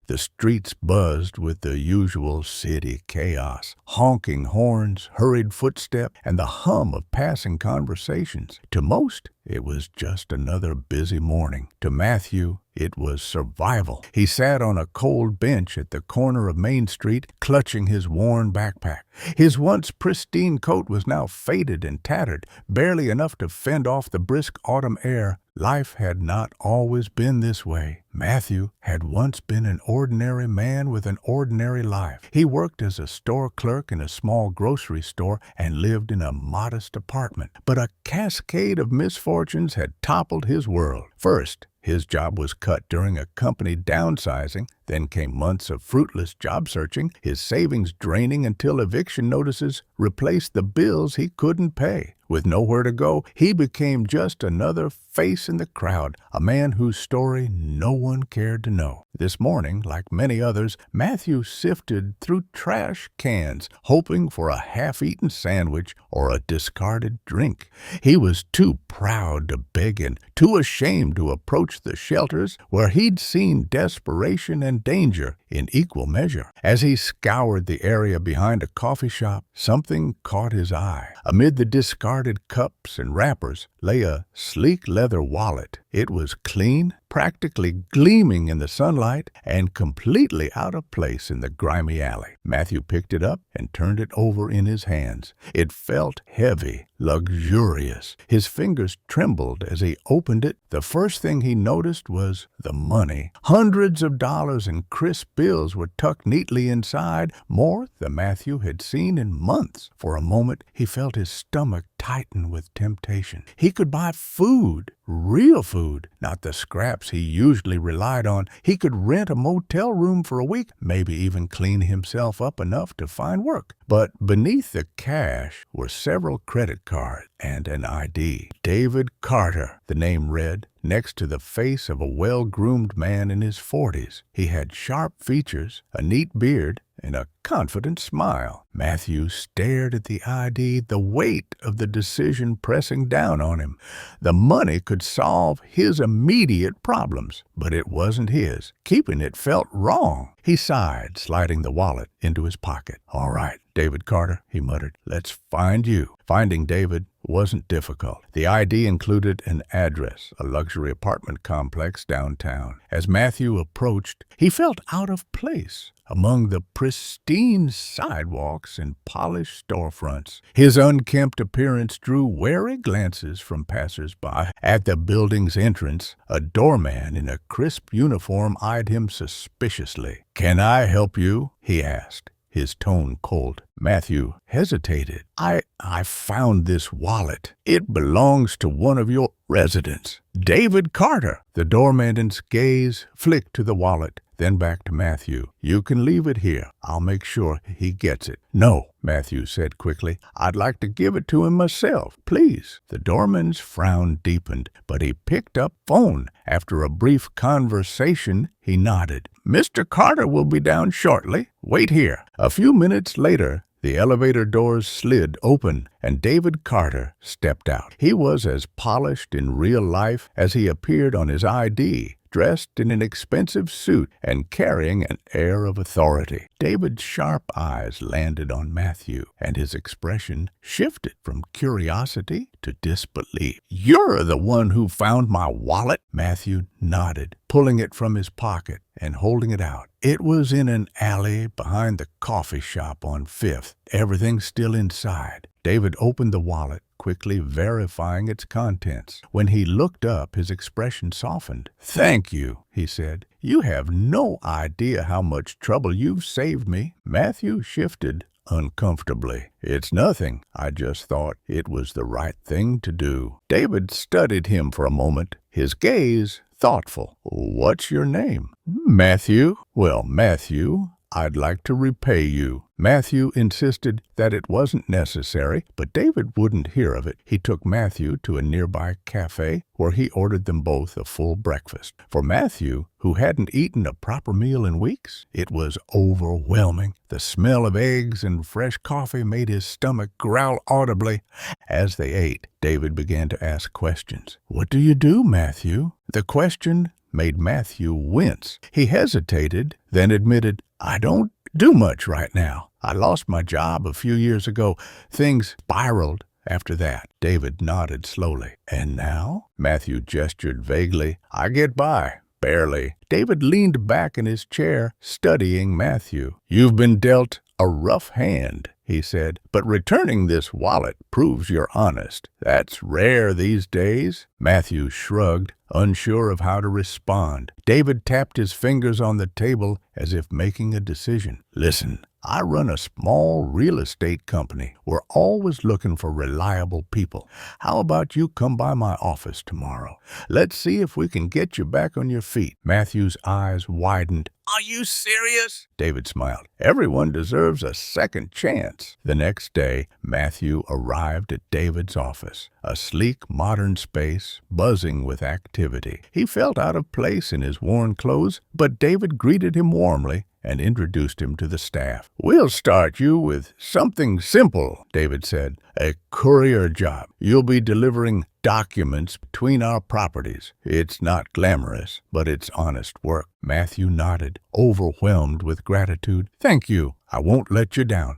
The streets buzzed with the usual city chaos, honking horns, hurried footsteps, and the hum of passing conversations. To most, it was just another busy morning. To Matthew, it was survival. He sat on a cold bench at the corner of Main Street, clutching his worn backpack. His once pristine coat was now faded and tattered, barely enough to fend off the brisk autumn air. Life had not always been this way. Matthew had once been an ordinary man with an ordinary life. He worked as a store clerk in a small grocery store and lived in a modest apartment. But a cascade of misfortunes had toppled his world. First, his job was cut during a company downsizing. Then came months of fruitless job searching, his savings draining until eviction notices replaced the bills he couldn't pay. With nowhere to go, he became just another face in the crowd, a man whose story no one cared to know. This morning, like many others, Matthew sifted through trash cans, hoping for a half-eaten sandwich or a discarded drink. He was too proud to beg and too ashamed to approach the shelters where he'd seen desperation and danger in equal measure. As he scoured the area behind a coffee shop, something caught his eye. Amid the discarded cups and wrappers lay a sleek leather wallet. It was clean, practically gleaming in the sunlight, and completely out of place in the grimy alley. Matthew picked it up and turned it over in his hands. It felt heavy, luxurious. His fingers trembled as he opened it. The first thing he noticed was the money. Hundreds of dollars in crisp bills were tucked neatly inside, more than Matthew had seen in months. For a moment, he felt his stomach tighten with temptation. He could buy food, real food, not the scraps he usually relied on. He could rent a motel room for a week, maybe even clean himself up enough to find work. But beneath the cash were several credit cards and an ID. David Carter, the name read, next to the face of a well-groomed man in his 40s. He had sharp features, a neat beard, and a confident smile. Matthew stared at the ID, the weight of the decision pressing down on him. The money could solve his immediate problems, but it wasn't his. Keeping it felt wrong. He sighed, sliding the wallet into his pocket. "All right, David Carter," he muttered. "Let's find you." Finding David wasn't difficult. The ID included an address, a luxury apartment complex downtown. As Matthew approached, he felt out of place among the pristine sidewalks and polished storefronts. His unkempt appearance drew wary glances from passers-by. At the building's entrance, a doorman in a crisp uniform eyed him suspiciously. "Can I help you?" he asked, his tone cold. Matthew hesitated. I found this wallet. It belongs to one of your residents." "David Carter." The doorman's gaze flicked to the wallet, then back to Matthew. "You can leave it here. I'll make sure he gets it." "No," Matthew said quickly. "I'd like to give it to him myself, please." The doorman's frown deepened, but he picked up phone. After a brief conversation, he nodded. "Mr. Carter will be down shortly. Wait here." A few minutes later, the elevator doors slid open, and David Carter stepped out. He was as polished in real life as he appeared on his ID, dressed in an expensive suit and carrying an air of authority. David's sharp eyes landed on Matthew, and his expression shifted from curiosity to disbelief. "You're the one who found my wallet?" Matthew nodded, pulling it from his pocket and holding it out. It was in an alley behind the coffee shop on 5th, everything still inside. David opened the wallet, quickly verifying its contents. When he looked up, his expression softened. "Thank you," he said. "You have no idea how much trouble you've saved me." Matthew shifted uncomfortably. "It's nothing. I just thought it was the right thing to do." David studied him for a moment, his gaze thoughtful. "What's your name?" "Matthew." "Well, Matthew, I'd like to repay you." Matthew insisted that it wasn't necessary, but David wouldn't hear of it. He took Matthew to a nearby cafe where he ordered them both a full breakfast. For Matthew, who hadn't eaten a proper meal in weeks, it was overwhelming. The smell of eggs and fresh coffee made his stomach growl audibly. As they ate, David began to ask questions. "What do you do, Matthew?" The question made Matthew wince. He hesitated, then admitted, "I don't do much right now. I lost my job a few years ago. Things spiraled after that." David nodded slowly. "And now?" Matthew gestured vaguely. "I get by. Barely." David leaned back in his chair, studying Matthew. "You've been dealt a rough hand," he said, "but returning this wallet proves you're honest. That's rare these days." Matthew shrugged, unsure of how to respond. David tapped his fingers on the table as if making a decision. "Listen, I run a small real estate company. We're always looking for reliable people. How about you come by my office tomorrow? Let's see if we can get you back on your feet." Matthew's eyes widened. "Are you serious?" David smiled. "Everyone deserves a second chance." The next day, Matthew arrived at David's office, a sleek, modern space buzzing with activity. He felt out of place in his worn clothes, but David greeted him warmly and introduced him to the staff. "We'll start you with something simple," David said. "A courier job. You'll be delivering documents between our properties. It's not glamorous, but it's honest work." Matthew nodded, overwhelmed with gratitude. "Thank you. I won't let you down."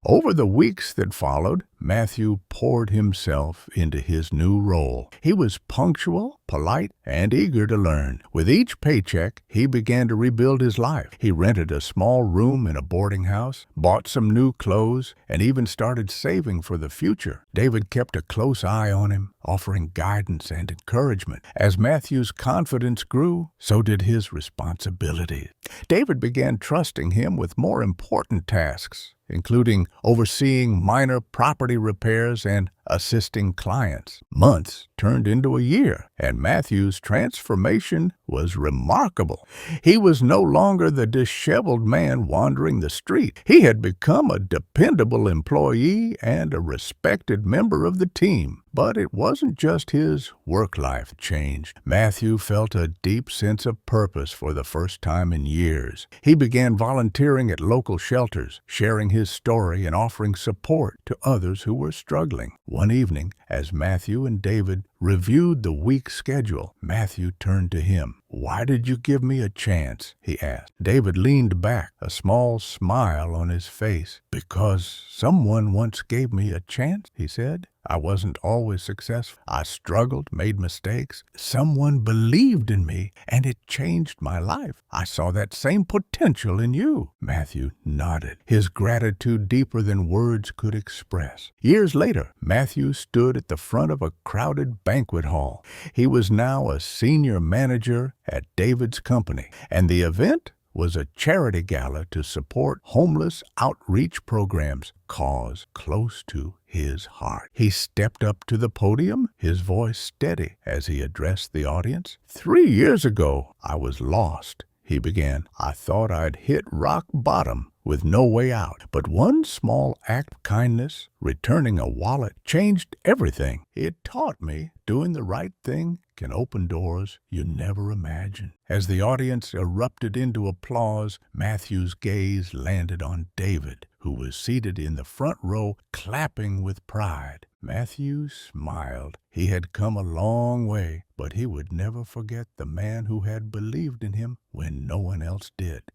Over the weeks that followed, Matthew poured himself into his new role. He was punctual, polite, and eager to learn. With each paycheck, he began to rebuild his life. He rented a small room in a boarding house, bought some new clothes, and even started saving for the future. David kept a close eye on him, offering guidance and encouragement. As Matthew's confidence grew, so did his responsibilities. David began trusting him with more important tasks, including overseeing minor property repairs and assisting clients. Months turned into a year, and Matthew's transformation was remarkable. He was no longer the disheveled man wandering the street. He had become a dependable employee and a respected member of the team. But it wasn't just his work life changed. Matthew felt a deep sense of purpose for the first time in years. He began volunteering at local shelters, sharing his story and offering support to others who were struggling. One evening, as Matthew and David reviewed the week's schedule, Matthew turned to him. "Why did you give me a chance?" he asked. David leaned back, a small smile on his face. "Because someone once gave me a chance," he said. "I wasn't always successful. I struggled, made mistakes. Someone believed in me, and it changed my life. I saw that same potential in you." Matthew nodded, his gratitude deeper than words could express. Years later, Matthew stood at the front of a crowded banquet hall. He was now a senior manager at David's company, and the event was a charity gala to support homeless outreach programs, cause close to his heart. He stepped up to the podium, his voice steady as he addressed the audience. "3 years ago, I was lost," he began. "I thought I'd hit rock bottom with no way out. But one small act of kindness, returning a wallet, changed everything. It taught me doing the right thing can open doors you never imagined." As the audience erupted into applause, Matthew's gaze landed on David, who was seated in the front row, clapping with pride. Matthew smiled. He had come a long way, but he would never forget the man who had believed in him when no one else did.